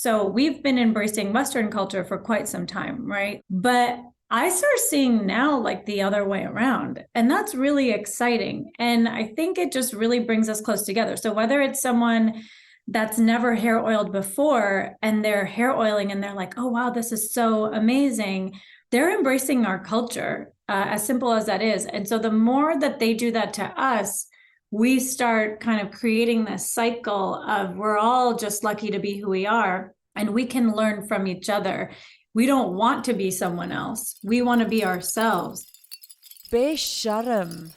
So we've been embracing Western culture for quite some time, right? But I start seeing now like the other way around. And that's really exciting. And I think it just really brings us close together. So whether it's someone that's never hair oiled before and they're hair oiling and they're like, oh, wow, this is so amazing. They're embracing our culture, as simple as that is. And so the more that they do that to us, we start kind of creating this cycle of we're all just lucky to be who we are, and we can learn from each other. We don't want to be someone else. We want to be ourselves. Besharam,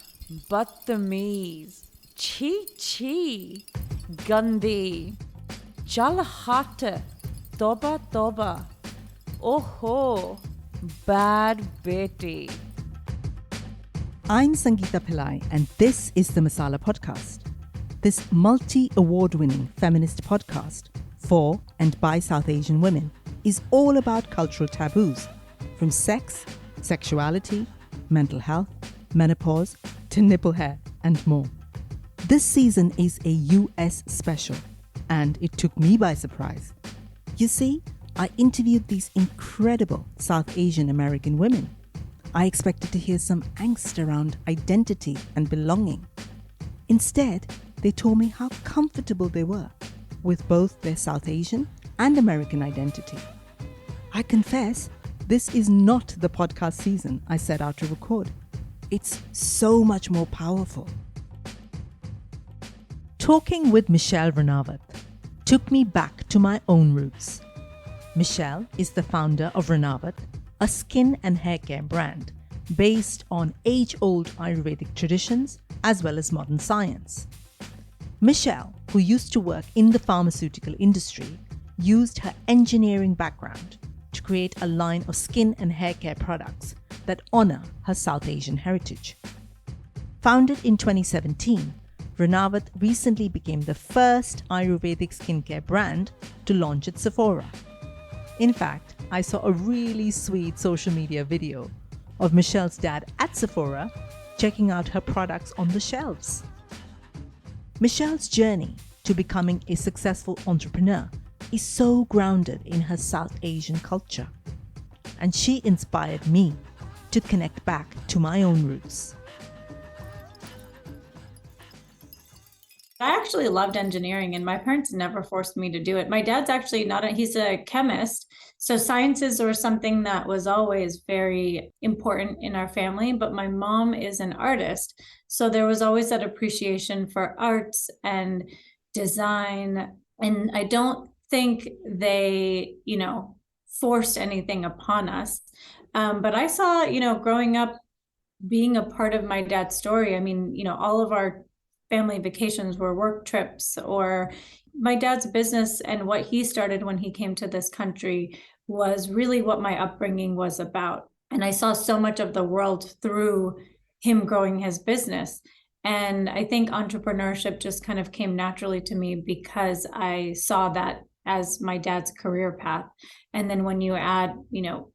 Badtameez, Chi Chi, Gandhi, Jalhata, Toba Toba, Oho, Bad Beti. I'm Sangeeta Pillai, and this is the Masala podcast. This multi-award-winning feminist podcast for and by South Asian women is all about cultural taboos, from sex, sexuality, mental health, menopause, to nipple hair, and more. This season is a US special, and it took me by surprise. You see, I interviewed these incredible South Asian American women. I expected to hear some angst around identity and belonging. Instead, they told me how comfortable they were with both their South Asian and American identity. I confess, this is not the podcast season I set out to record. It's so much more powerful. Talking with Michelle Ranavat took me back to my own roots. Michelle is the founder of Ranavat, a skin and hair care brand based on age-old Ayurvedic traditions as well as modern science. Michelle, who used to work in the pharmaceutical industry, used her engineering background to create a line of skin and hair care products that honor her South Asian heritage. Founded in 2017, Ranavat recently became the first Ayurvedic skincare brand to launch at Sephora. In fact, I saw a really sweet social media video of Michelle's dad at Sephora checking out her products on the shelves. Michelle's journey to becoming a successful entrepreneur is so grounded in her South Asian culture, and she inspired me to connect back to my own roots. I actually loved engineering, and my parents never forced me to do it. My dad's actually he's a chemist. So sciences were something that was always very important in our family, but my mom is an artist. So there was always that appreciation for arts and design. And I don't think they, forced anything upon us. But I saw, growing up, being a part of my dad's story. I mean, all of our family vacations were work trips, or my dad's business and what he started when he came to this country was really what my upbringing was about. And I saw so much of the world through him growing his business. And I think entrepreneurship just kind of came naturally to me because I saw that as my dad's career path. And then when you add,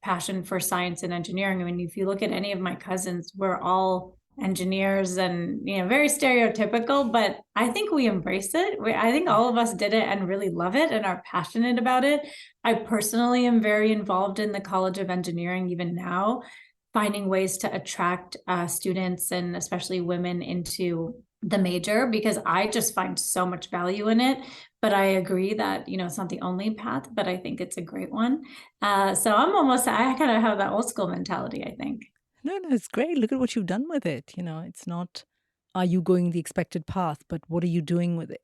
passion for science and engineering, I mean, if you look at any of my cousins, we're all engineers and, very stereotypical, but I think we embrace it. I think all of us did it and really love it and are passionate about it. I personally am very involved in the College of Engineering even now, finding ways to attract students and especially women into the major, because I just find so much value in it. But I agree that, it's not the only path, but I think it's a great one. So I kind of have that old school mentality, I think. No, it's great. Look at what you've done with it. It's not, are you going the expected path, but what are you doing with it?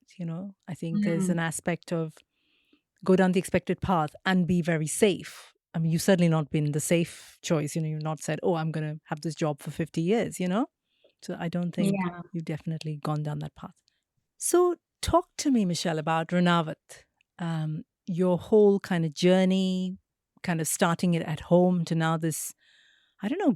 I think there's an aspect of go down the expected path and be very safe. I mean, you've certainly not been the safe choice. You've not said, oh, I'm going to have this job for 50 years, So I don't think you've definitely gone down that path. So talk to me, Michelle, about Ranavat, your whole kind of journey, kind of starting it at home to now this,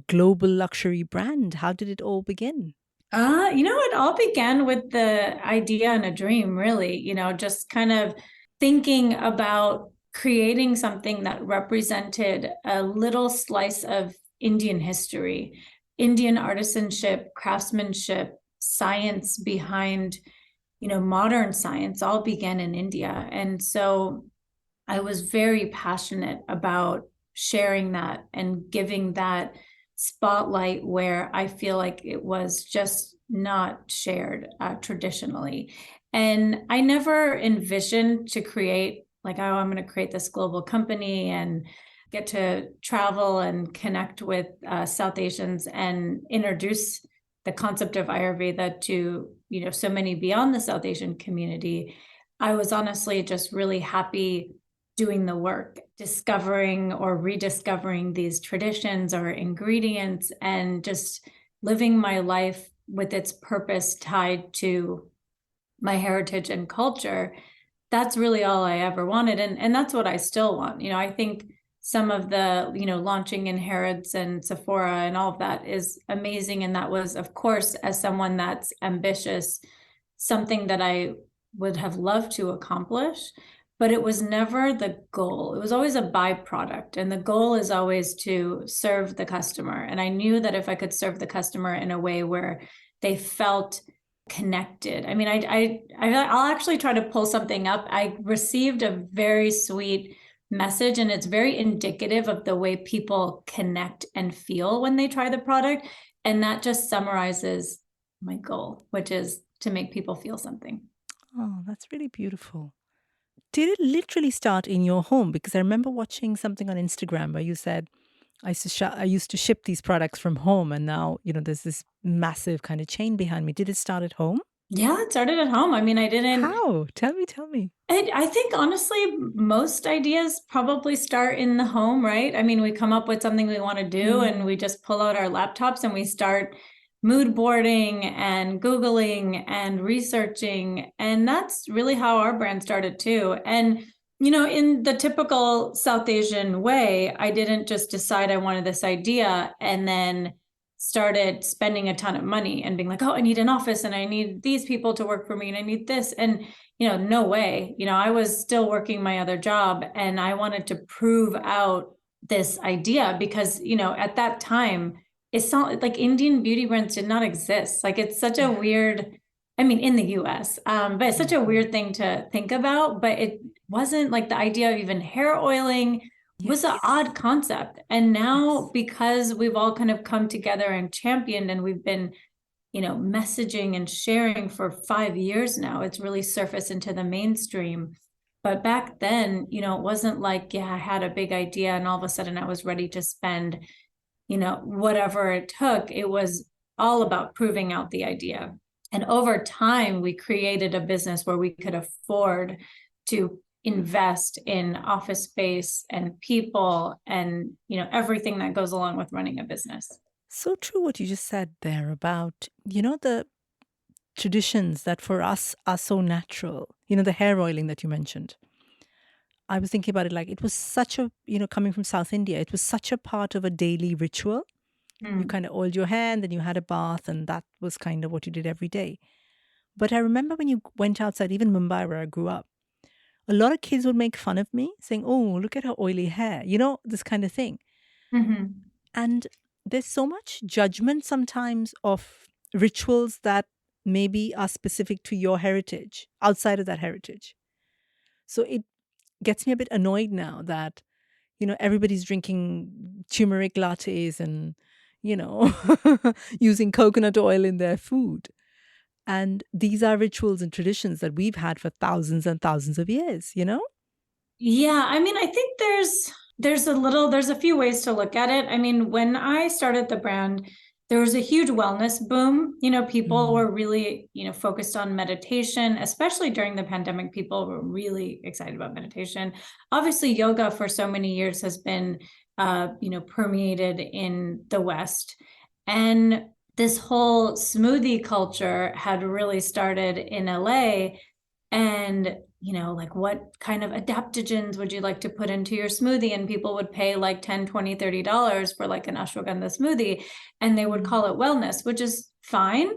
global luxury brand. How did it all begin? It all began with the idea and a dream, really, just kind of thinking about creating something that represented a little slice of Indian history, Indian artisanship, craftsmanship, science behind, modern science all began in India. And so I was very passionate about sharing that and giving that spotlight where I feel like it was just not shared traditionally. And I never envisioned to create like, oh, I'm going to create this global company and get to travel and connect with South Asians and introduce the concept of Ayurveda to, so many beyond the South Asian community. I was honestly just really happy doing the work, discovering or rediscovering these traditions or ingredients, and just living my life with its purpose tied to my heritage and culture. That's really all I ever wanted. And that's what I still want. I think some of the, launching in Harrods and Sephora and all of that is amazing. And that was, of course, as someone that's ambitious, something that I would have loved to accomplish, but it was never the goal. It was always a byproduct. And the goal is always to serve the customer. And I knew that if I could serve the customer in a way where they felt connected. I mean, I'll actually try to pull something up. I received a very sweet message, and it's very indicative of the way people connect and feel when they try the product. And that just summarizes my goal, which is to make people feel something. Oh, that's really beautiful. Did it literally start in your home? Because I remember watching something on Instagram where you said, I used to ship these products from home, and now, there's this massive kind of chain behind me. Did it start at home? Yeah, it started at home. I mean, I didn't. How? Tell me. I think honestly, most ideas probably start in the home, right? I mean, we come up with something we want to do and we just pull out our laptops and we start mood boarding and Googling and researching. And that's really how our brand started too. And, in the typical South Asian way, I didn't just decide I wanted this idea and then started spending a ton of money and being like, oh, I need an office and I need these people to work for me and I need this. And, no way. I was still working my other job and I wanted to prove out this idea because, at that time, it's not like Indian beauty brands did not exist. Like it's such a weird, I mean, in the US, but it's such a weird thing to think about, but it wasn't like the idea of even hair oiling was an odd concept. And now because we've all kind of come together and championed and we've been, messaging and sharing for 5 years now, it's really surfaced into the mainstream. But back then, it wasn't like, I had a big idea and all of a sudden I was ready to spend whatever it took. It was all about proving out the idea. And over time, we created a business where we could afford to invest in office space and people and, everything that goes along with running a business. So true what you just said there about, the traditions that for us are so natural, the hair oiling that you mentioned. I was thinking about it like it was such a, coming from South India, it was such a part of a daily ritual. You kind of oiled your hand, then you had a bath, and that was kind of what you did every day. But I remember when you went outside, even Mumbai, where I grew up, a lot of kids would make fun of me saying, oh, look at her oily hair, this kind of thing. Mm-hmm. And there's so much judgment sometimes of rituals that maybe are specific to your heritage, outside of that heritage. So it gets me a bit annoyed now that, everybody's drinking turmeric lattes and, using coconut oil in their food. And these are rituals and traditions that we've had for thousands and thousands of years, Yeah, I mean, I think there's a few ways to look at it. I mean, when I started the brand, there was a huge wellness boom. People were really, focused on meditation, especially during the pandemic. People were really excited about meditation. Obviously, yoga for so many years has been, permeated in the West. And this whole smoothie culture had really started in LA. And like what kind of adaptogens would you like to put into your smoothie? And people would pay like $10, $20, $30 for like an ashwagandha smoothie, and they would call it wellness, which is fine.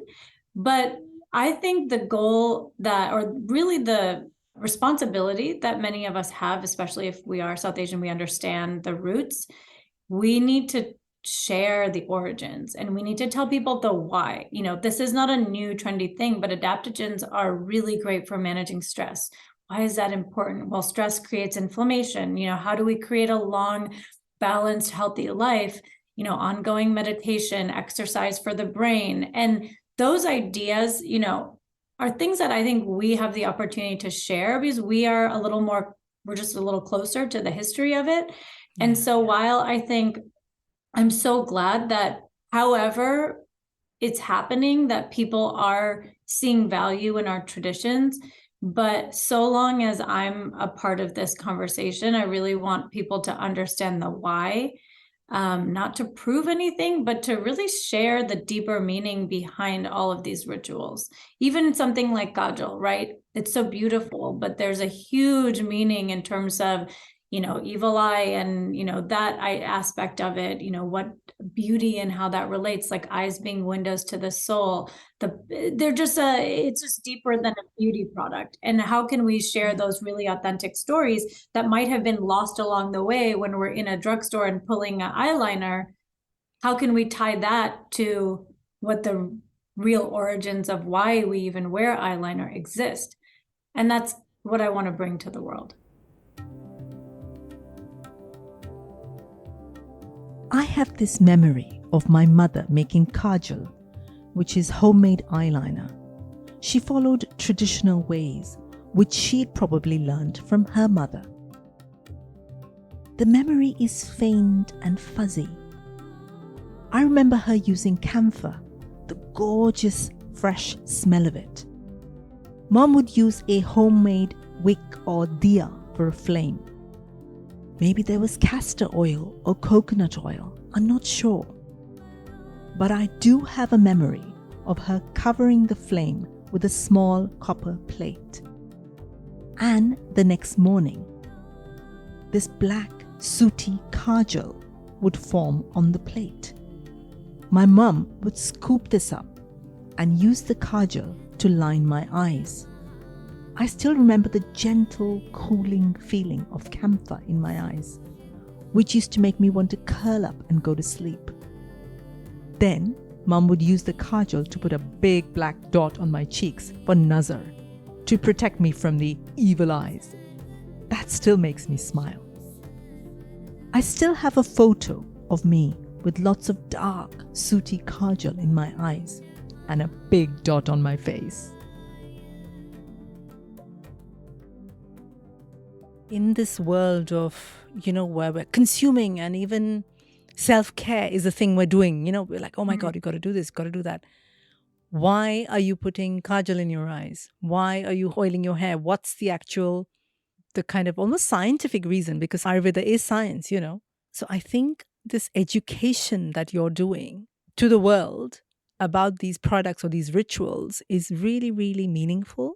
But I think the goal or really the responsibility that many of us have, especially if we are South Asian, we understand the roots. We need to share the origins and we need to tell people the why. This is not a new trendy thing, but adaptogens are really great for managing stress. Why is that important? Well, stress creates inflammation. How do we create a long, balanced, healthy life? Ongoing meditation, exercise for the brain. And those ideas, are things that I think we have the opportunity to share because we're just a little closer to the history of it. And so while I think I'm so glad that however it's happening, that people are seeing value in our traditions, but so long as I'm a part of this conversation, I really want people to understand the why, not to prove anything, but to really share the deeper meaning behind all of these rituals. Even something like kajal, right? It's so beautiful, but there's a huge meaning in terms of, evil eye and, that aspect of it, what beauty and how that relates, like eyes being windows to the soul. It's just deeper than a beauty product. And how can we share those really authentic stories that might have been lost along the way when we're in a drugstore and pulling an eyeliner? How can we tie that to what the real origins of why we even wear eyeliner exist? And that's what I want to bring to the world. I have this memory of my mother making kajal, which is homemade eyeliner. She followed traditional ways, which she'd probably learned from her mother. The memory is faint and fuzzy. I remember her using camphor, the gorgeous, fresh smell of it. Mom would use a homemade wick or diya for a flame. Maybe there was castor oil or coconut oil, I'm not sure. But I do have a memory of her covering the flame with a small copper plate. And the next morning, this black, sooty kajal would form on the plate. My mum would scoop this up and use the kajal to line my eyes. I still remember the gentle, cooling feeling of camphor in my eyes, which used to make me want to curl up and go to sleep. Then, Mum would use the kajal to put a big black dot on my cheeks for nazar, to protect me from the evil eyes. That still makes me smile. I still have a photo of me with lots of dark, sooty kajal in my eyes and a big dot on my face. In this world of, where we're consuming and even self-care is a thing we're doing, we're like, oh my God, you got to do this, got to do that. Why are you putting kajal in your eyes? Why are you oiling your hair? What's the kind of almost scientific reason? Because Ayurveda is science, So I think this education that you're doing to the world about these products or these rituals is really, really meaningful.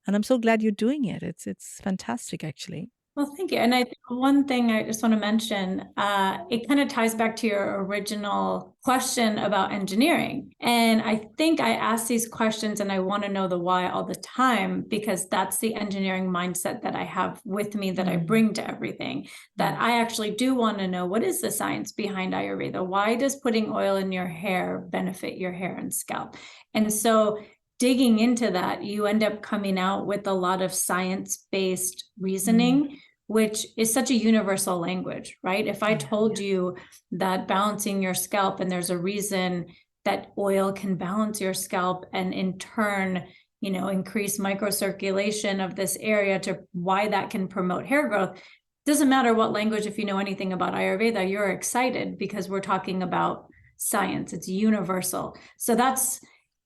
And I'm so glad you're doing it. It's fantastic, actually. Well, thank you. And I think one thing I just want to mention, it kind of ties back to your original question about engineering. And I think I ask these questions and I want to know the why all the time, because that's the engineering mindset that I have with me that I bring to everything, that I actually do want to know, what is the science behind Ayurveda? Why does putting oil in your hair benefit your hair and scalp? And so digging into that, you end up coming out with a lot of science-based reasoning, which is such a universal language, right? If I told you that balancing your scalp, and there's a reason that oil can balance your scalp and in turn, increase microcirculation of this area, to why that can promote hair growth. Doesn't matter what language, if you know anything about Ayurveda, you're excited because we're talking about science. It's universal. So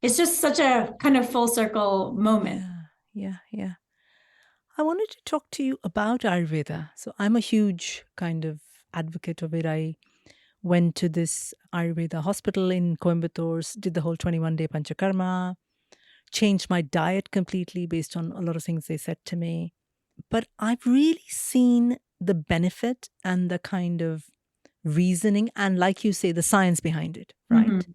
it's just such a kind of full circle moment. Yeah. I wanted to talk to you about Ayurveda. So I'm a huge kind of advocate of it. I went to this Ayurveda hospital in Coimbatore, did the whole 21-day Panchakarma, changed my diet completely based on a lot of things they said to me. But I've really seen the benefit and the kind of reasoning and, like you say, the science behind it, right? Mm-hmm.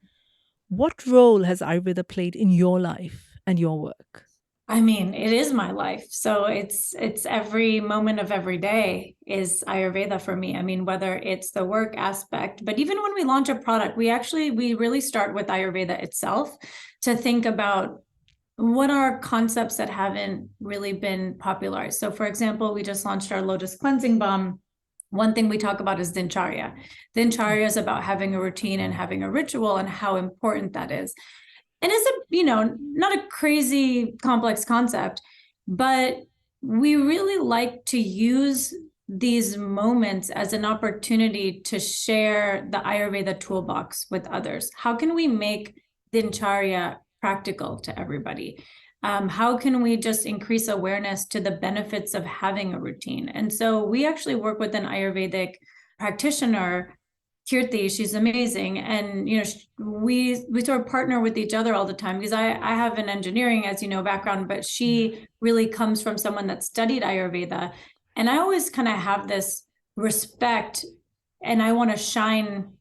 What role has Ayurveda played in your life and your work? I mean, it is my life. So it's every moment of every day is Ayurveda for me. I mean, whether it's the work aspect, but even when we launch a product, we really start with Ayurveda itself to think about what are concepts that haven't really been popularized? So for example, we just launched our Lotus Cleansing Balm. One thing we talk about is dincharya. Dincharya is about having a routine and having a ritual and how important that is. And it's not a crazy complex concept, but we really like to use these moments as an opportunity to share the Ayurveda toolbox with others. How can we make dincharya practical to everybody? How can we just increase awareness to the benefits of having a routine? And so we actually work with an Ayurvedic practitioner, Kirti. She's amazing. And, we sort of partner with each other all the time, because I have an engineering, as you know, background, but she really comes from someone that studied Ayurveda. And I always kind of have this respect, and I want to shine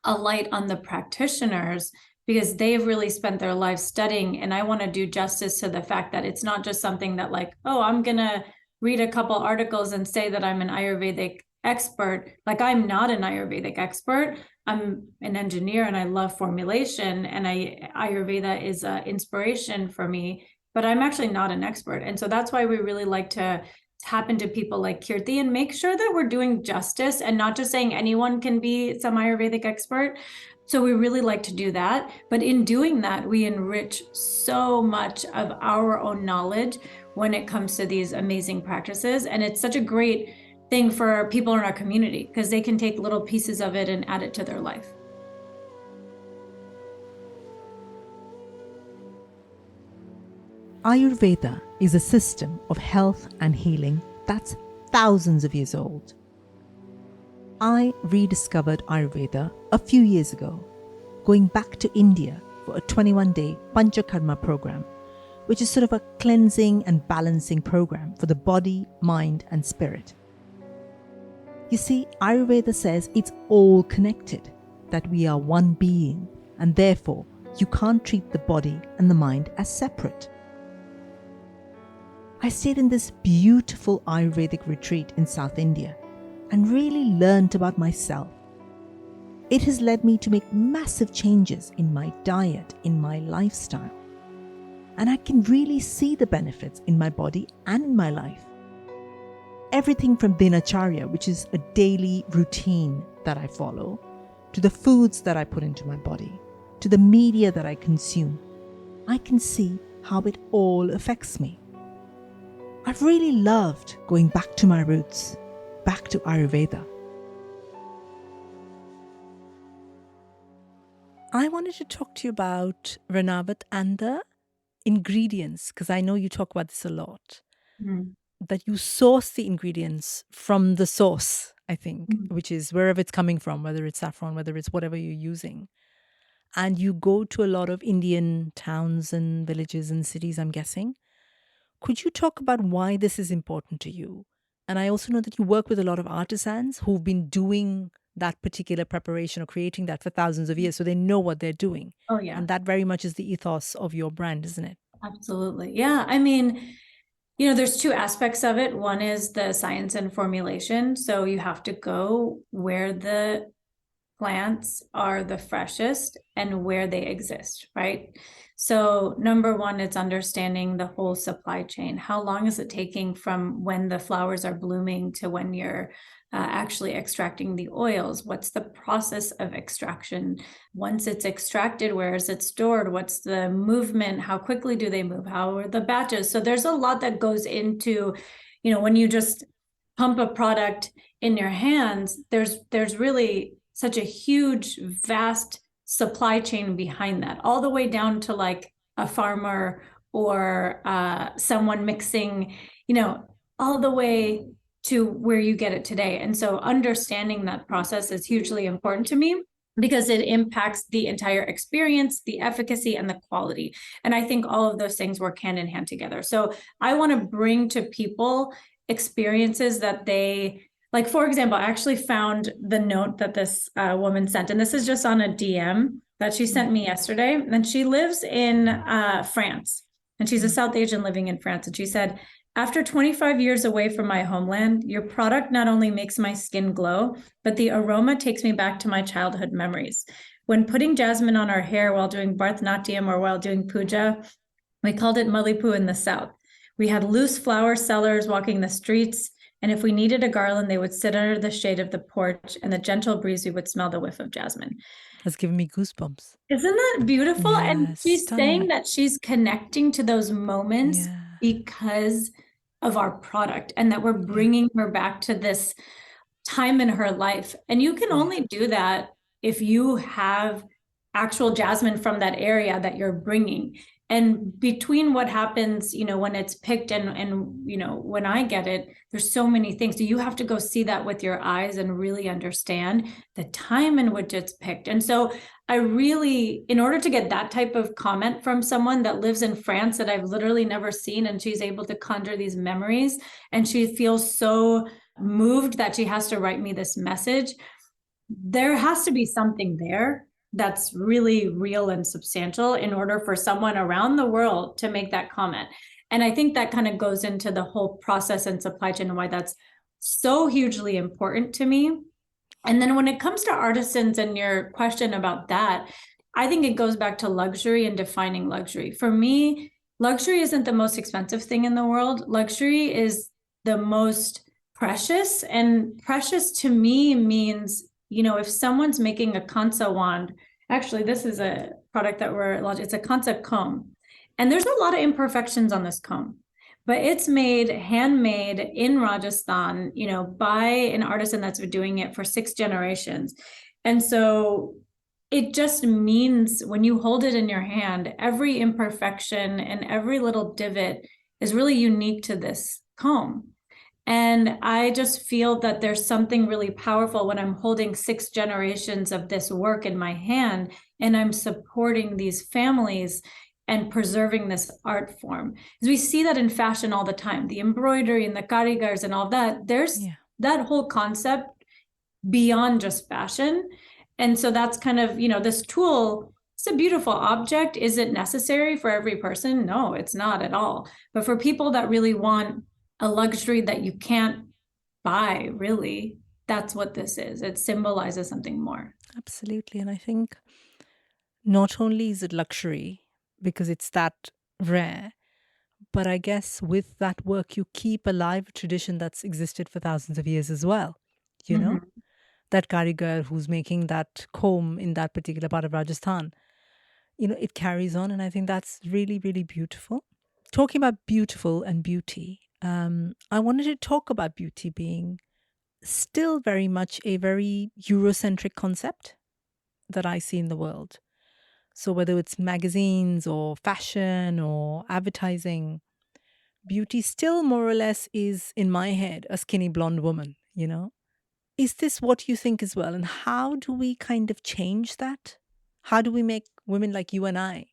a light on the practitioners, because they've really spent their lives studying. And I want to do justice to the fact that it's not just something that like, oh, I'm going to read a couple articles and say that I'm an Ayurvedic expert. Like, I'm not an Ayurvedic expert. I'm an engineer and I love formulation, and Ayurveda is an inspiration for me, but I'm actually not an expert. And so that's why we really like to tap into people like Kirti and make sure that we're doing justice and not just saying anyone can be some Ayurvedic expert. So we really like to do that. But in doing that, we enrich so much of our own knowledge when it comes to these amazing practices. And it's such a great thing for people in our community, because they can take little pieces of it and add it to their life. Ayurveda is a system of health and healing that's thousands of years old. I rediscovered Ayurveda a few years ago, going back to India for a 21-day Panchakarma program, which is sort of a cleansing and balancing program for the body, mind, and spirit. You see, Ayurveda says it's all connected, that we are one being, and therefore you can't treat the body and the mind as separate. I stayed in this beautiful Ayurvedic retreat in South India and really learned about myself. It has led me to make massive changes in my diet, in my lifestyle. And I can really see the benefits in my body and in my life. Everything from dinacharya, which is a daily routine that I follow, to the foods that I put into my body, to the media that I consume, I can see how it all affects me. I've really loved going back to my roots, back to Ayurveda. I wanted to talk to you about Ranavat and the ingredients, because I know you talk about this a lot. That you source the ingredients from the source, I think, which is wherever it's coming from, whether it's saffron, whether it's whatever you're using. And you go to a lot of Indian towns and villages and cities, I'm guessing. Could you talk about why this is important to you? And I also know that you work with a lot of artisans who've been doing that particular preparation or creating that for thousands of years, so they know what they're doing. Oh, yeah. And that very much is the ethos of your brand, isn't it? Absolutely. Yeah. I mean, there's two aspects of it. One is the science and formulation. So you have to go where the plants are the freshest and where they exist, right? So number one, it's understanding the whole supply chain. How long is it taking from when the flowers are blooming to when you're actually extracting the oils? What's the process of extraction? Once it's extracted, where is it stored? What's the movement? How quickly do they move? How are the batches? So there's a lot that goes into, when you just pump a product in your hands, there's really such a huge, vast supply chain behind that, all the way down to like a farmer or someone mixing, all the way to where you get it today. And so understanding that process is hugely important to me, because it impacts the entire experience, the efficacy, and the quality. And I think all of those things work hand in hand together. So I want to bring to people experiences that they, like, for example, I actually found the note that this woman sent, and this is just on a DM that she sent me yesterday. And she lives in France, and she's a South Asian living in France. And she said, after 25 years away from my homeland, your product not only makes my skin glow, but the aroma takes me back to my childhood memories. When putting jasmine on our hair while doing Bharatanatyam or while doing puja, We called it Malipu in the South. We had loose flower sellers walking the streets, and if we needed a garland, they would sit under the shade of the porch, and the gentle breeze, we would smell the whiff of jasmine. That's giving me goosebumps. Isn't that beautiful? And Yeah, she's saying stunning. that she's connecting to those moments Yeah, because of our product, and that we're yeah, bringing her back to this time in her life. And you can yeah. only do that if you have actual jasmine from that area that you're bringing. And between what happens, when it's picked and when I get it, there's so many things. So you have to go see that with your eyes and really understand the time in which it's picked. And so I really, in order to get that type of comment from someone that lives in France that I've literally never seen, and she's able to conjure these memories, and she feels so moved that she has to write me this message, there has to be something there that's really real and substantial in order for someone around the world to make that comment. And I think that kind of goes into the whole process and supply chain and why that's so hugely important to me. And then when it comes to artisans and your question about that, I think it goes back to luxury and defining luxury. For me, luxury isn't the most expensive thing in the world. Luxury is the most precious. And precious to me means, if someone's making a Kansa wand, actually, this is a product that it's a Kansa comb. And there's a lot of imperfections on this comb, but it's handmade in Rajasthan, by an artisan that's been doing it for 6 generations. And so it just means when you hold it in your hand, every imperfection and every little divot is really unique to this comb. And I just feel that there's something really powerful when I'm holding 6 generations of this work in my hand and I'm supporting these families and preserving this art form. Because we see that in fashion all the time, the embroidery and the karigars and all that. There's that whole concept beyond just fashion. And so that's kind of, this tool, it's a beautiful object. Is it necessary for every person? No, it's not at all. But for people that really want a luxury that you can't buy, really, that's what this is. It symbolizes something more. Absolutely. And I think not only is it luxury because it's that rare, but I guess with that work, you keep alive a tradition that's existed for thousands of years as well. That karigar who's making that comb in that particular part of Rajasthan, it carries on. And I think that's really, really beautiful. Talking about beautiful and beauty, I wanted to talk about beauty being still very much a very Eurocentric concept that I see in the world. So whether it's magazines or fashion or advertising, beauty still more or less is, in my head, a skinny blonde woman, Is this what you think as well? And how do we kind of change that? How do we make women like you and I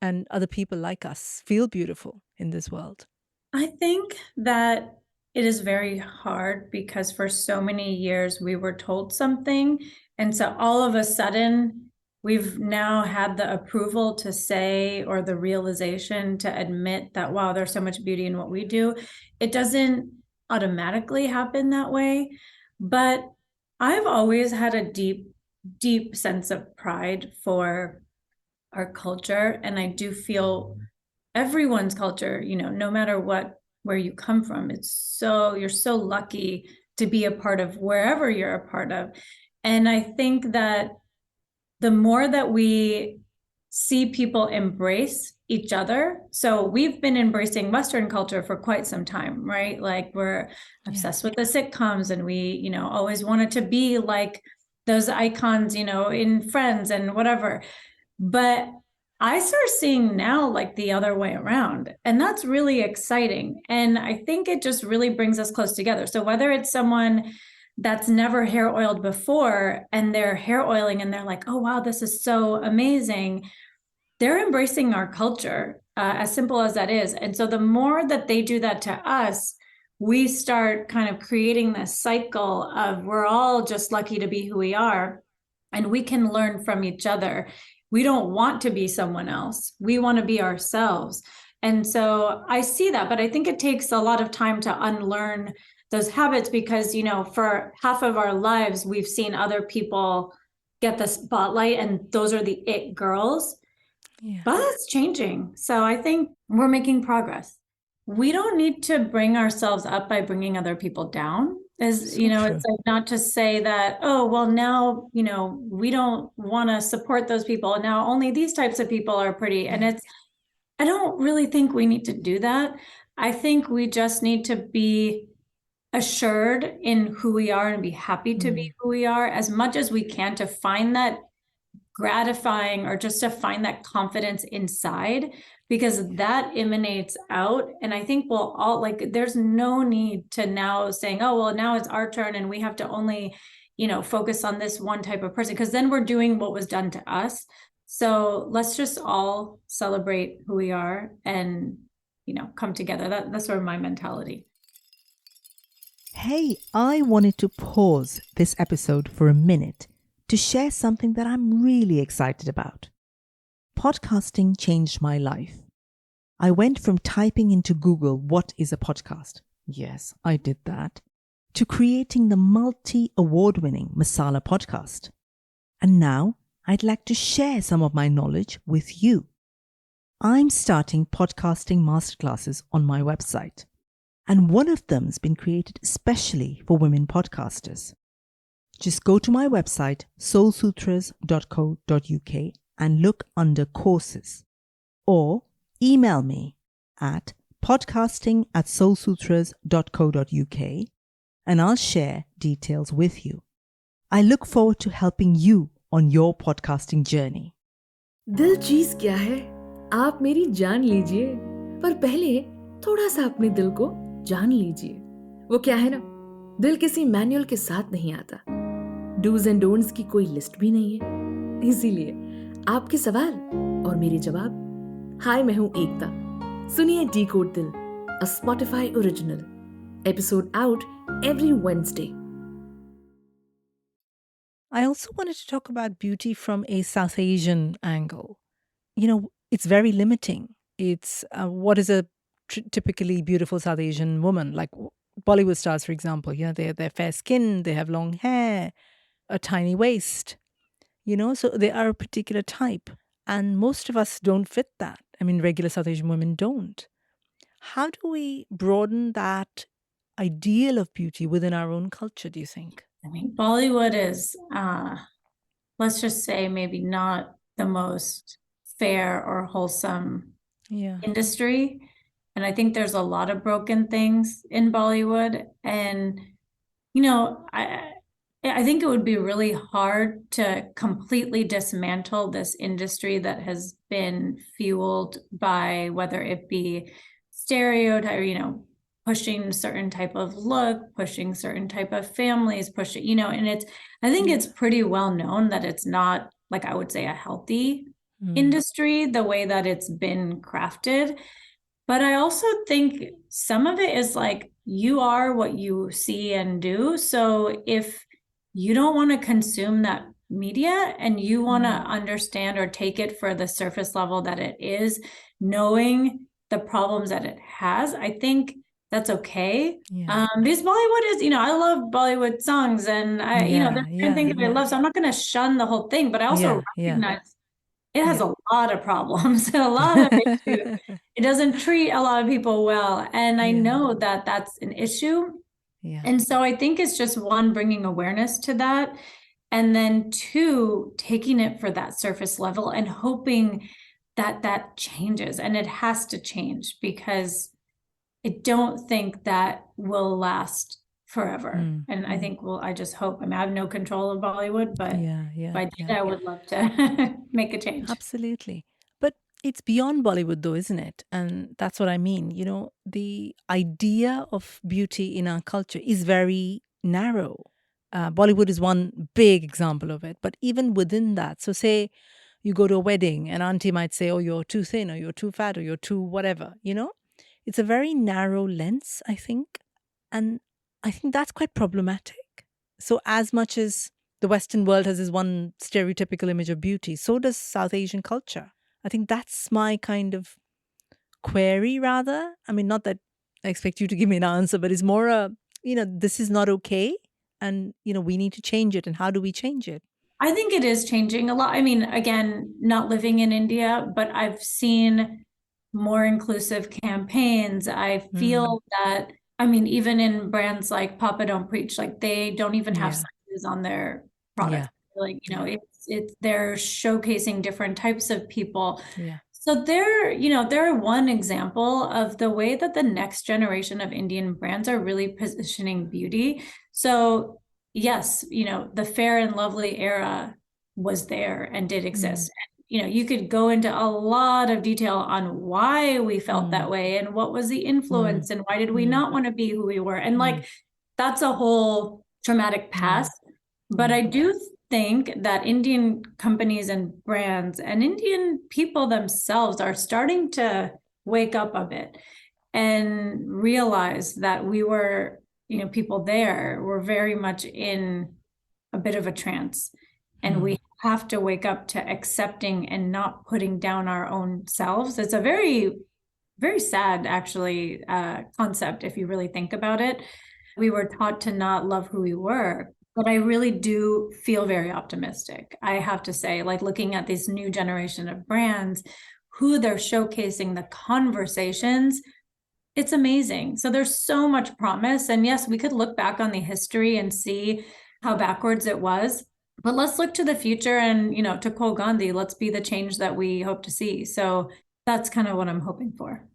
and other people like us feel beautiful in this world? I think that it is very hard because for so many years we were told something. And so all of a sudden, we've now had the approval to say, or the realization to admit that, wow, there's so much beauty in what we do. It doesn't automatically happen that way. But I've always had a deep, deep sense of pride for our culture. And I do feel everyone's culture, no matter where you come from, you're so lucky to be a part of wherever you're a part of. And I think that the more that we see people embrace each other, so we've been embracing Western culture for quite some time, right? Like we're obsessed with the sitcoms, and we, always wanted to be like those icons, in Friends and whatever. But I start seeing now like the other way around, and that's really exciting. And I think it just really brings us close together. So whether it's someone that's never hair oiled before and they're hair oiling and they're like, oh, wow, this is so amazing, they're embracing our culture, as simple as that is. And so the more that they do that to us, we start kind of creating this cycle of we're all just lucky to be who we are, and we can learn from each other. We don't want to be someone else. We want to be ourselves. And so I see that, but I think it takes a lot of time to unlearn those habits because, for half of our lives, we've seen other people get the spotlight and those are the it girls. Yeah. But it's changing. So I think we're making progress. We don't need to bring ourselves up by bringing other people down. As So true. it's like not to say that, oh, well, now, we don't want to support those people. Now only these types of people are pretty. And I don't really think we need to do that. I think we just need to be assured in who we are and be happy to be who we are as much as we can, to find that gratifying or just to find that confidence inside, because that emanates out. And I think we'll all, like, there's no need to now saying, oh, well, now it's our turn and we have to only, focus on this one type of person, because then we're doing what was done to us. So let's just all celebrate who we are and, come together. That's sort of my mentality. Hey, I wanted to pause this episode for a minute to share something that I'm really excited about. Podcasting changed my life. I went from typing into Google, what is a podcast? Yes, I did that. To creating the multi-award-winning Masala podcast. And now I'd like to share some of my knowledge with you. I'm starting podcasting masterclasses on my website, and one of them's been created especially for women podcasters. Just go to my website, soulsutras.co.uk, and look under courses, or email me at podcasting@soulsutras.co.uk, and I'll share details with you. I look forward to helping you on your podcasting journey. दिल चीज क्या है आप मेरी जान लीजिए, पर पहले थोड़ा सा अपने दिल को जान लीजिए। वो क्या है ना, दिल किसी मैनुअल के साथ नहीं आता, डूज एंड डोंट्स की कोई लिस्ट भी नहीं है। इसीलिए आपके सवाल और मेरे जवाब। हाय, मैं हूं एकता। सुनिए decode Dil, a Spotify original, episode out every Wednesday. I also wanted to talk about beauty from a South Asian angle. It's very limiting. It's what is a typically beautiful South Asian woman? Like Bollywood stars, for example. They're fair skinned, they have long hair, a tiny waist. So they are a particular type. And most of us don't fit that. I mean, regular South Asian women don't. How do we broaden that ideal of beauty within our own culture, do you think? I mean, Bollywood is, let's just say, maybe not the most fair or wholesome industry. And I think there's a lot of broken things in Bollywood. And, I think it would be really hard to completely dismantle this industry that has been fueled by, whether it be stereotype, pushing certain type of look, pushing certain type of families, pushing, and I think it's pretty well known that it's not, like, I would say, a healthy industry, the way that it's been crafted. But I also think some of it is like, you are what you see and do. So if you don't want to consume that media and you want to understand or take it for the surface level that it is, knowing the problems that it has, I think that's okay. Because Bollywood is, I love Bollywood songs, and there's certain things that I love. So I'm not going to shun the whole thing, but I also recognize it has a lot of problems, a lot of issues. It doesn't treat a lot of people well. And I know that that's an issue. And so I think it's just, one, bringing awareness to that. And then two, taking it for that surface level and hoping that that changes. And it has to change, because I don't think that will last forever. And I think, I just hope, I have no control of Bollywood, but if I did, I would love to make a change. Absolutely. But it's beyond Bollywood though, isn't it? And that's what I mean. The idea of beauty in our culture is very narrow. Bollywood is one big example of it. But even within that, so say you go to a wedding and auntie might say, oh, you're too thin, or you're too fat, or you're too whatever, It's a very narrow lens, I think. And I think that's quite problematic. So as much as the Western world has this one stereotypical image of beauty, so does South Asian culture. I think that's my kind of query, rather. I mean, not that I expect you to give me an answer, but it's more this is not okay. And, we need to change it. And how do we change it? I think it is changing a lot. I mean, again, not living in India, but I've seen more inclusive campaigns. I feel that, I mean, even in brands like Papa Don't Preach, like they don't even have Yeah. sizes on their products. Yeah. Like, you know, it's they're showcasing different types of people. Yeah. So they're one example of the way that the next generation of Indian brands are really positioning beauty. So yes, the Fair and Lovely era was there and did exist. You could go into a lot of detail on why we felt that way and what was the influence and why did we not want to be who we were. And like, that's a whole traumatic past. But I do think that Indian companies and brands and Indian people themselves are starting to wake up a bit and realize that we were, people there were very much in a bit of a trance. And we have to wake up to accepting and not putting down our own selves. It's a very, very sad, actually, concept if you really think about it. We were taught to not love who we were. But I really do feel very optimistic. I have to say, like looking at this new generation of brands, who they're showcasing, the conversations, it's amazing. So there's so much promise. And yes, we could look back on the history and see how backwards it was. But let's look to the future and, to quote Gandhi, let's be the change that we hope to see. So that's kind of what I'm hoping for.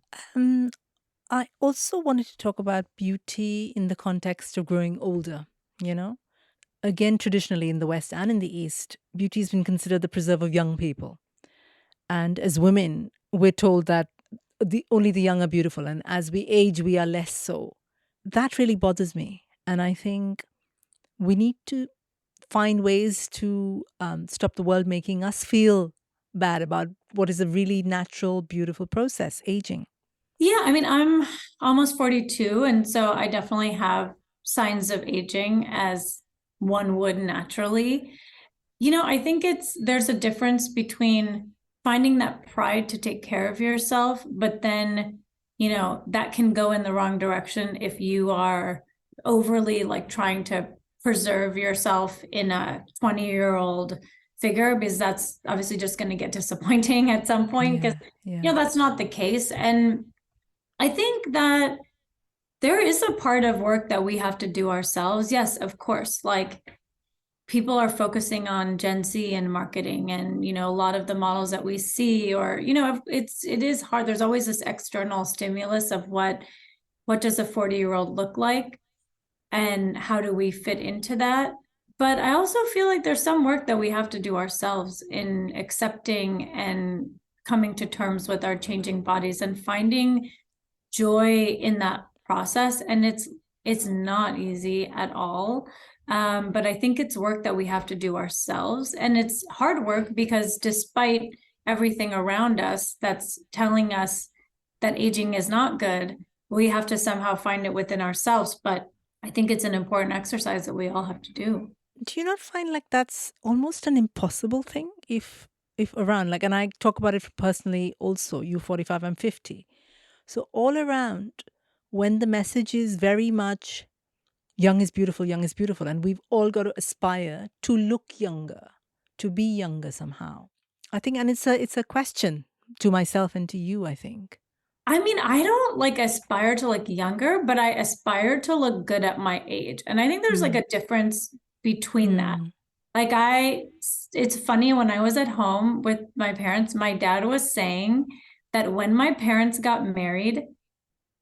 I also wanted to talk about beauty in the context of growing older, Again, traditionally in the West and in the East, beauty has been considered the preserve of young people. And as women, we're told that only the young are beautiful. And as we age, we are less so. That really bothers me. And I think we need to find ways to stop the world making us feel bad about what is a really natural, beautiful process, aging. Yeah, I mean, I'm almost 42. And so I definitely have signs of aging as one would naturally. I think there's a difference between finding that pride to take care of yourself, but then, that can go in the wrong direction if you are overly like trying to preserve yourself in a 20-year-old figure, because that's obviously just going to get disappointing at some point because, that's not the case. And I think that there is a part of work that we have to do ourselves. Yes, of course. Like people are focusing on Gen Z and marketing and, a lot of the models that we see or, it is hard. There's always this external stimulus of what does a 40-year-old look like and how do we fit into that? But I also feel like there's some work that we have to do ourselves in accepting and coming to terms with our changing bodies and finding joy in that process. And it's not easy at all. But I think it's work that we have to do ourselves. And it's hard work because despite everything around us that's telling us that aging is not good, we have to somehow find it within ourselves. But I think it's an important exercise that we all have to do. Do you not find like that's almost an impossible thing if around, like, and I talk about it personally also, you're 45, I'm 50. So all around, when the message is very much young is beautiful, and we've all got to aspire to look younger, to be younger somehow. I think, and it's a question to myself and to you, I think. I mean, I don't like aspire to look younger, but I aspire to look good at my age. And I think there's like a difference between that. Like it's funny, when I was at home with my parents, my dad was saying that when my parents got married,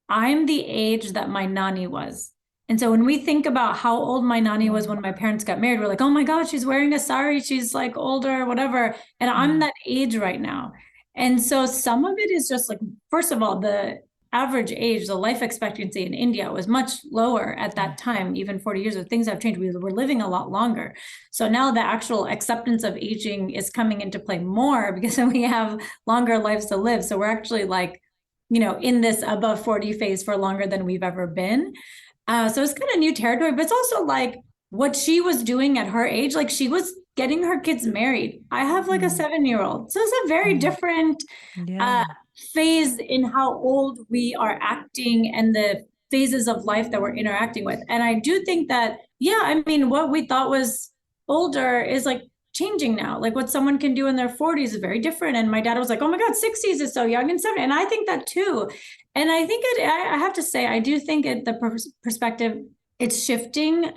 I'm the age that my nanny was. And so when we think about how old my nanny was when my parents got married, we're like, oh my God, she's wearing a sari, she's like older, whatever. And I'm that age right now. And so some of it is just like, first of all, the average age, the life expectancy in India was much lower at that time, even 40 years ago. Things have changed. We were living a lot longer. So now the actual acceptance of aging is coming into play more because we have longer lives to live. So we're actually like, in this above 40 phase for longer than we've ever been. So it's kind of new territory, but it's also like what she was doing at her age, like she was getting her kids married. I have like a 7-year-old. So it's a very different phase in how old we are acting and the phases of life that we're interacting with. And I do think that, I mean, what we thought was older is like changing now. Like what someone can do in their 40s is very different. And my dad was like, oh my God, 60s is so young and 70s. And I think that too. And I think I have to say, I do think the perspective, it's shifting,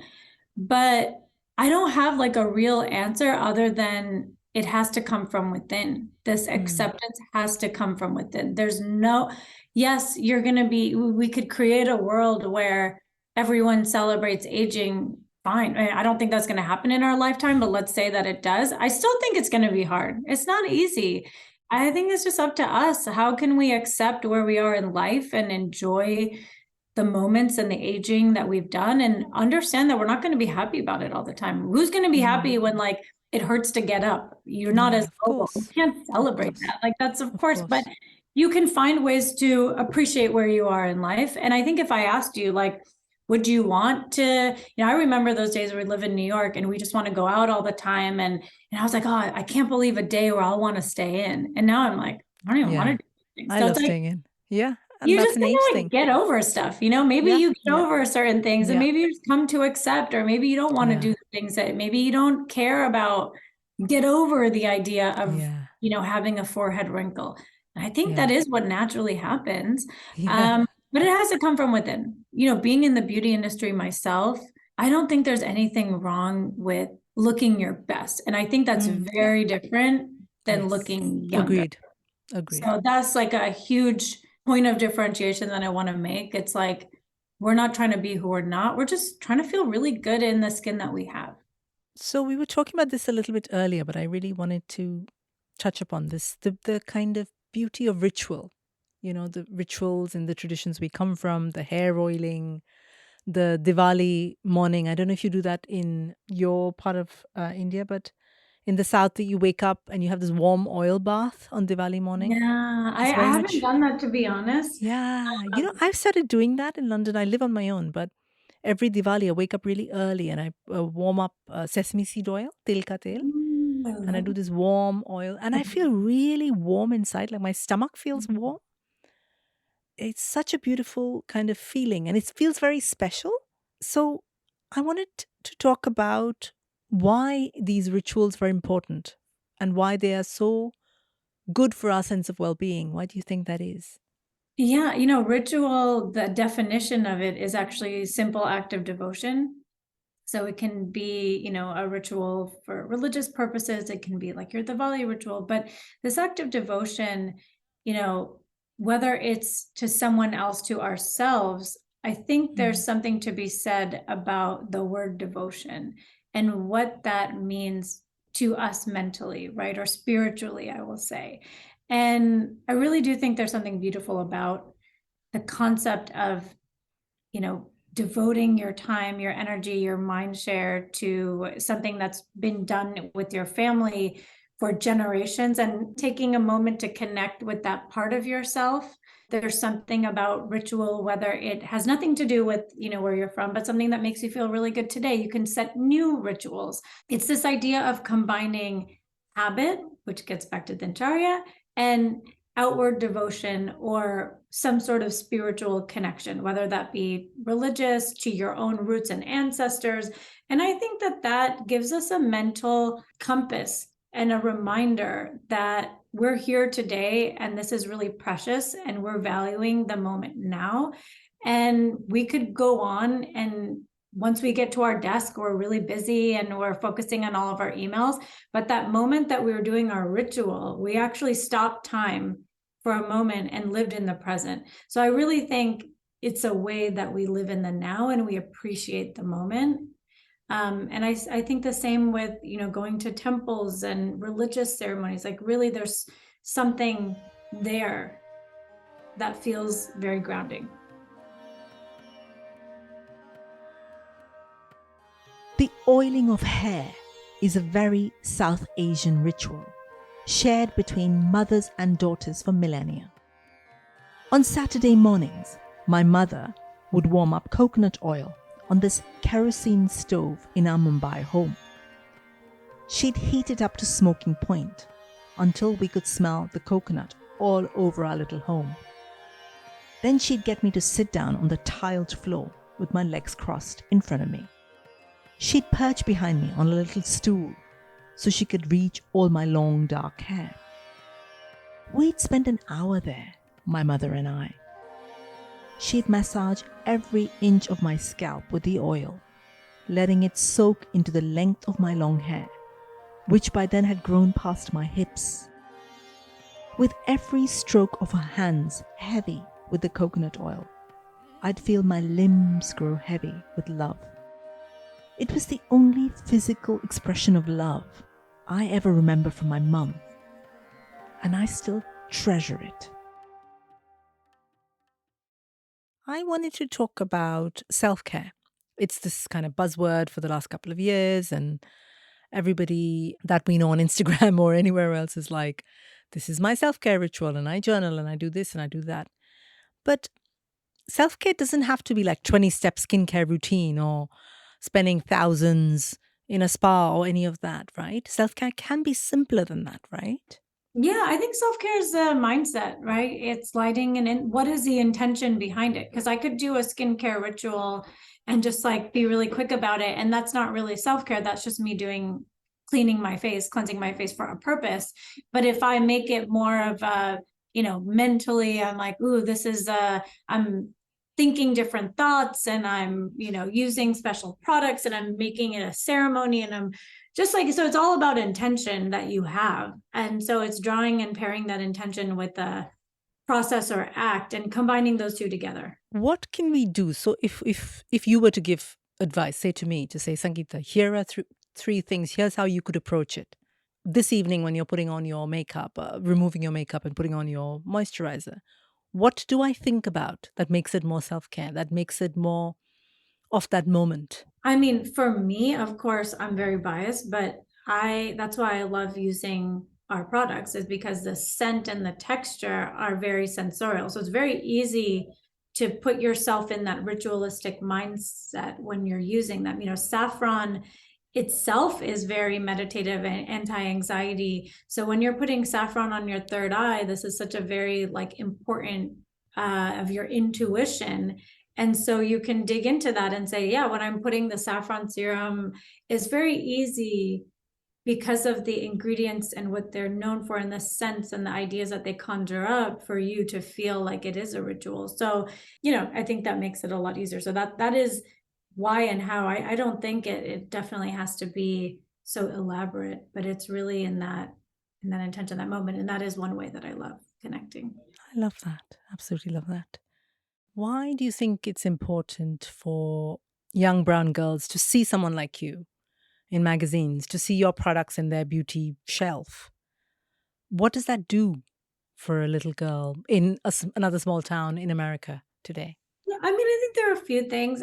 but I don't have like a real answer other than it has to come from within. This acceptance has to come from within. There's no, yes, we could create a world where everyone celebrates aging. Fine. I don't think that's going to happen in our lifetime, but let's say that it does. I still think it's going to be hard. It's not easy. I think it's just up to us. How can we accept where we are in life and enjoy the moments and the aging that we've done and understand that we're not going to be happy about it all the time? Who's going to be happy when like it hurts to get up? You're not as mobile. You can't celebrate that. Like that's of course, but you can find ways to appreciate where you are in life. And I think if I asked you, like, would you want to, I remember those days where we live in New York and we just want to go out all the time. And I was like, oh, I can't believe a day where I'll want to stay in. And now I'm like, I don't even want to do things. I love staying in. Yeah. And you that's just an age like thing. get over stuff, maybe you get over certain things and maybe you just come to accept, or maybe you don't want to do the things that maybe you don't care about, get over the idea of, having a forehead wrinkle. And I think that is what naturally happens. But it has to come from within. Being in the beauty industry myself, I don't think there's anything wrong with looking your best. And I think that's very different than looking younger. Agreed. So that's like a huge point of differentiation that I want to make. It's like, we're not trying to be who we're not. We're just trying to feel really good in the skin that we have. So we were talking about this a little bit earlier, but I really wanted to touch upon this, the kind of beauty of ritual. The rituals and the traditions we come from, the hair oiling, the Diwali morning. I don't know if you do that in your part of India, but in the south that you wake up and you have this warm oil bath on Diwali morning. Yeah, I haven't done that, to be honest. Yeah. I've started doing that in London. I live on my own, but every Diwali I wake up really early and I warm up sesame seed oil, til ka tel. And I do this warm oil and I feel really warm inside. Like my stomach feels warm. It's such a beautiful kind of feeling and it feels very special. So I wanted to talk about why these rituals were important and why they are so good for our sense of well-being. Why do you think that is? Yeah, ritual, the definition of it is actually simple act of devotion. So it can be, a ritual for religious purposes. It can be like your Diwali ritual, but this act of devotion, whether it's to someone else, to ourselves, I think there's something to be said about the word devotion and what that means to us mentally, right? Or spiritually, I will say. And I really do think there's something beautiful about the concept of, devoting your time, your energy, your mind share to something that's been done with your family for generations and taking a moment to connect with that part of yourself. There's something about ritual, whether it has nothing to do with, where you're from, but something that makes you feel really good today. You can set new rituals. It's this idea of combining habit, which gets back to Dincharya, and outward devotion or some sort of spiritual connection, whether that be religious, to your own roots and ancestors. And I think that gives us a mental compass and a reminder that we're here today and this is really precious and we're valuing the moment now. And we could go on, and once we get to our desk, we're really busy and we're focusing on all of our emails. But that moment that we were doing our ritual, we actually stopped time for a moment and lived in the present. So I really think it's a way that we live in the now and we appreciate the moment. And I think the same with, going to temples and religious ceremonies, like really there's something there that feels very grounding. The oiling of hair is a very South Asian ritual, shared between mothers and daughters for millennia. On Saturday mornings, my mother would warm up coconut oil on this kerosene stove in our Mumbai home. She'd heat it up to smoking point until we could smell the coconut all over our little home. Then she'd get me to sit down on the tiled floor with my legs crossed in front of me. She'd perch behind me on a little stool so she could reach all my long dark hair. We'd spent an hour there, my mother and I. She'd massage every inch of my scalp with the oil, letting it soak into the length of my long hair, which by then had grown past my hips. With every stroke of her hands heavy with the coconut oil, I'd feel my limbs grow heavy with love. It was the only physical expression of love I ever remember from my mum, and I still treasure it. I wanted to talk about self-care. It's this kind of buzzword for the last couple of years, and everybody that we know on Instagram or anywhere else is like, this is my self-care ritual, and I journal, and I do this, and I do that. But self-care doesn't have to be like 20-step skincare routine or spending thousands in a spa or any of that, right? Self-care can be simpler than that, right? Yeah, I think self-care is a mindset, right? It's lighting and what is the intention behind it? Because I could do a skincare ritual and just like be really quick about it. And that's not really self-care. That's just me cleaning my face, cleansing my face for a purpose. But if I make it more of a, mentally, I'm like, ooh, I'm thinking different thoughts and I'm, using special products and I'm making it a ceremony and I'm just like, so it's all about intention that you have. And so it's drawing and pairing that intention with a process or act and combining those two together. What can we do? So if you were to give advice, say to me, to say, Sangeeta, here are three things. Here's how you could approach it. This evening when you're putting on your makeup, removing your makeup and putting on your moisturizer, what do I think about that makes it more self-care, that makes it more of that moment? I mean, for me, of course, I'm very biased, but that's why I love using our products, is because the scent and the texture are very sensorial. So it's very easy to put yourself in that ritualistic mindset when you're using them. Saffron itself is very meditative and anti-anxiety. So when you're putting saffron on your third eye, this is such a very important of your intuition. And so you can dig into that and say, yeah, when I'm putting the saffron serum, is very easy because of the ingredients and what they're known for and the scents and the ideas that they conjure up for you to feel like it is a ritual. So, I think that makes it a lot easier. So that is why and how. I don't think it definitely has to be so elaborate, but it's really in that intention, that moment. And that is one way that I love connecting. I love that. Absolutely love that. Why do you think it's important for young brown girls to see someone like you in magazines, to see your products in their beauty shelf? What does that do for a little girl in another small town in America today? Yeah, I think there are a few things.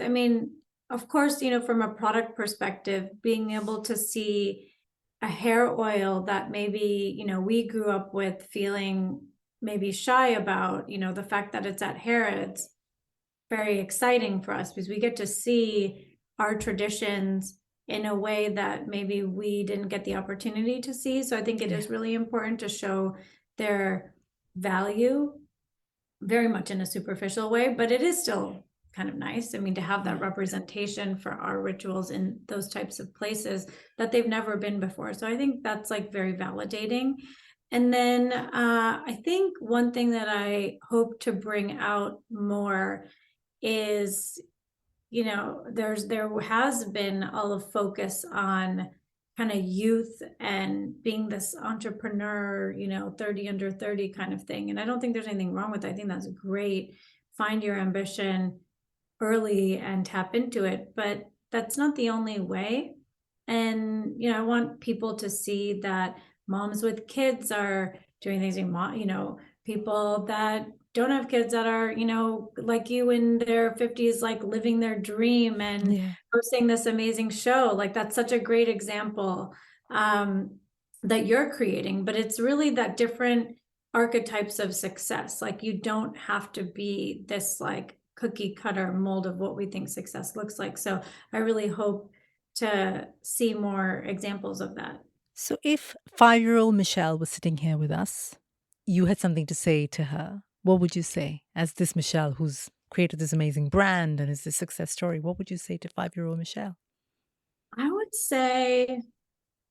Of course, from a product perspective, being able to see a hair oil that maybe, we grew up with feeling maybe shy about, the fact that it's at Harrods, very exciting for us because we get to see our traditions in a way that maybe we didn't get the opportunity to see. So I think it is really important to show their value very much in a superficial way, but it is still kind of nice. To have that representation for our rituals in those types of places that they've never been before. So I think that's very validating. And then I think one thing that I hope to bring out more is, there has been all of focus on kind of youth and being this entrepreneur, 30 under 30 kind of thing. And I don't think there's anything wrong with that. I think that's great. Find your ambition early and tap into it, but that's not the only way. And, I want people to see that moms with kids are doing things, people that don't have kids that are, like you in their 50s, living their dream and hosting this amazing show. That's such a great example that you're creating, but it's really that different archetypes of success. You don't have to be this cookie cutter mold of what we think success looks like. So I really hope to see more examples of that. So if 5-year-old Michelle was sitting here with us, you had something to say to her, what would you say? As this Michelle who's created this amazing brand and is this success story, what would you say to 5-year-old Michelle? I would say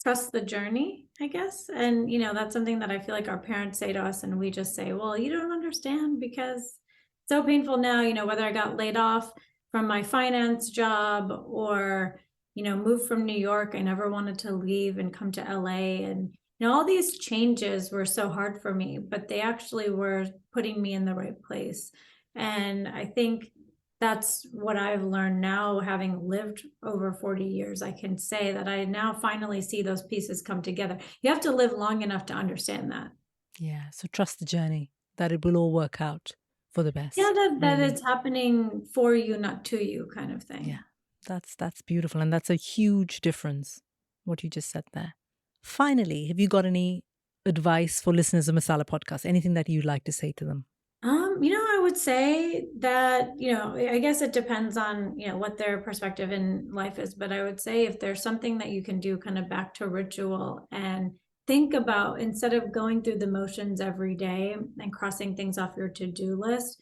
trust the journey, I guess. And, that's something that I feel like our parents say to us, and we just say, well, you don't understand because it's so painful now, whether I got laid off from my finance job or, moved from New York. I never wanted to leave and come to LA. And, all these changes were so hard for me, but they actually were putting me in the right place. And I think that's what I've learned now, having lived over 40 years. I can say that I now finally see those pieces come together. You have to live long enough to understand that. Yeah. So trust the journey, that it will all work out for the best. Yeah, that really. it's happening for you, not to you, kind of thing. Yeah. That's beautiful. And that's a huge difference, what you just said there. Finally, have you got any advice for listeners of Masala podcast? Anything that you'd like to say to them? I would say that, I guess it depends on, what their perspective in life is, but I would say if there's something that you can do kind of back to ritual and think about, instead of going through the motions every day and crossing things off your to-do list,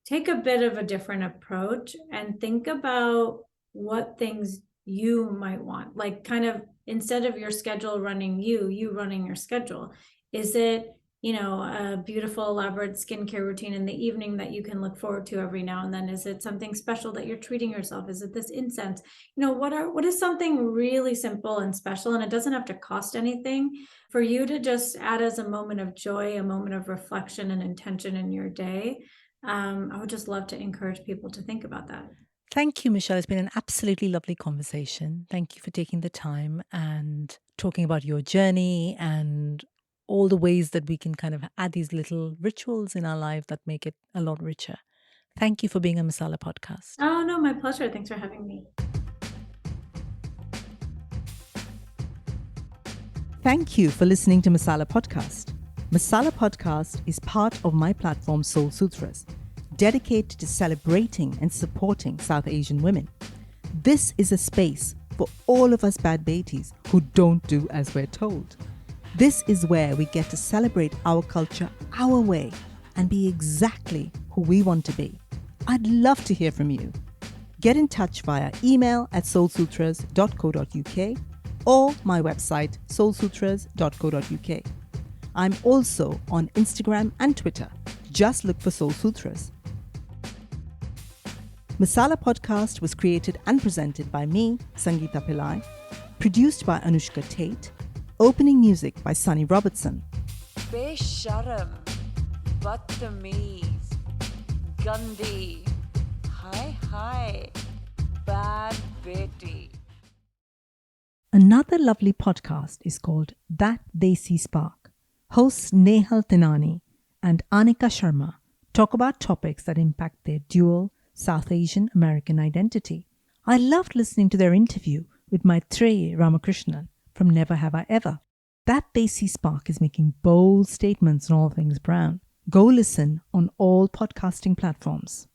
take a bit of a different approach and think about what things you might want. Like, kind of, instead of your schedule running you running your schedule. Is it, a beautiful elaborate skincare routine in the evening that you can look forward to every now and then? Is it something special that you're treating yourself? Is it this incense? What is something really simple and special, and it doesn't have to cost anything, for you to just add as a moment of joy, a moment of reflection and intention in your day? I would just love to encourage people to think about that. Thank you, Michelle. It's been an absolutely lovely conversation. Thank you for taking the time and talking about your journey and all the ways that we can kind of add these little rituals in our life that make it a lot richer. Thank you for being on Masala podcast. Oh, no, my pleasure. Thanks for having me. Thank you for listening to Masala Podcast. Masala Podcast is part of my platform Soul Sutras, dedicated to celebrating and supporting South Asian women. This is a space for all of us bad betis who don't do as we're told. This is where we get to celebrate our culture our way and be exactly who we want to be. I'd love to hear from you. Get in touch via email at soulsutras.co.uk or my website soulsutras.co.uk. I'm also on Instagram and Twitter. Just look for Soul Sutras. Masala Podcast was created and presented by me, Sangeeta Pillai, produced by Anushka Tate, opening music by Sunny Robertson. Besharam, Badtameez, Gandhi, hi, bad beti. Another lovely podcast is called That Desi Spark. Hosts Nehal Tinani and Anika Sharma talk about topics that impact their dual South Asian American identity. I loved listening to their interview with Maitreyi Ramakrishnan from Never Have I Ever. That Desi Spark is making bold statements on all things brown. Go listen on all podcasting platforms.